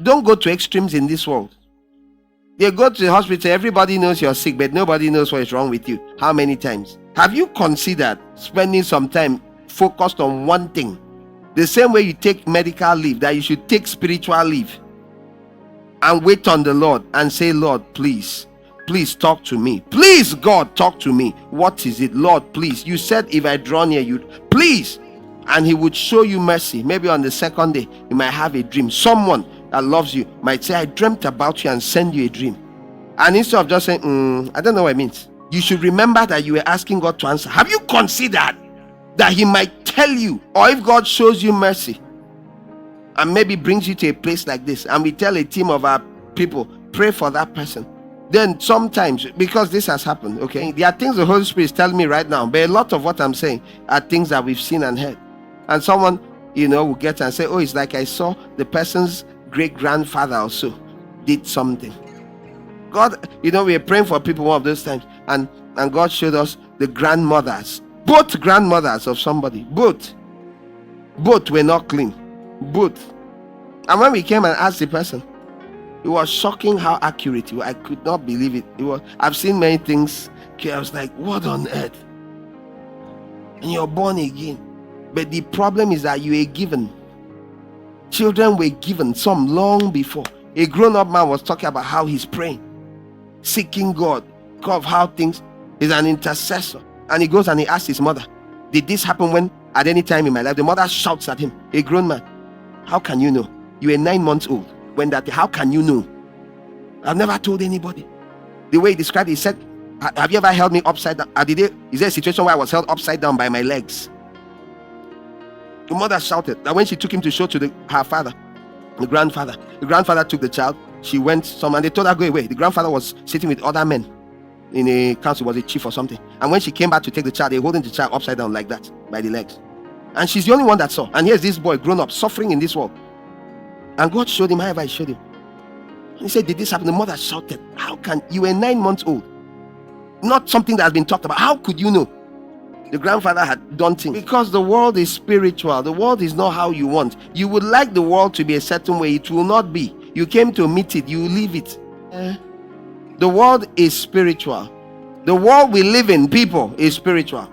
Don't go to extremes in this world. You go to the hospital, everybody knows you're sick, but nobody knows what is wrong with you. How many times? Have you considered spending some time focused on one thing? The same way you take medical leave, that you should take spiritual leave and wait on the Lord and say, Lord, please talk to me. Please, God, talk to me. What is it? Lord, please. You said if I draw near you, please. And he would show you mercy. Maybe on the second day, you might have a dream. Someone that loves you might say, I dreamt about you, and send you a dream. And instead of just saying, I don't know what it means, you should remember that you were asking God to answer. Have you considered that he might tell you, or if God shows you mercy and maybe brings you to a place like this, and we tell a team of our people, pray for that person, then sometimes, because this has happened, okay, there are things the Holy Spirit is telling me right now, but a lot of what I'm saying are things that we've seen and heard. And someone, will get and say, oh, it's like I saw the person's great-grandfather also did something. God, we were praying for people one of those times, and God showed us the grandmothers, both grandmothers of somebody, both were not clean, both. And when we came and asked the person, it was shocking how accurate it was. I could not believe it. I've seen many things. Okay, I was like, what on earth? And you're born again. But the problem is that you were given. Children were given, some long before. A grown-up man was talking about how he's praying, seeking God, because of how things, is an intercessor. And he goes and he asks his mother, did this happen when, at any time in my life? The mother shouts at him, a grown man, how can you know? You were 9 months old when that, how can you know? I've never told anybody. The way he described it, he said, have you ever held me upside down? Is there a situation where I was held upside down by my legs? The mother shouted that when she took him to show to her father, the grandfather took the child. She went and they told her, go away. The grandfather was sitting with other men in a council, was a chief or something. And when she came back to take the child, they were holding the child upside down like that by the legs. And she's the only one that saw. And here's this boy grown up, suffering in this world. And God showed him however he showed him. And he said, did this happen? The mother shouted, how can you were 9 months old? Not something that has been talked about. How could you know? The grandfather had done things. Because the world is spiritual. The world is not how you want. You would like the world to be a certain way. It will not be. You came to meet it. You leave it. The world is spiritual. The world we live in, people, is spiritual.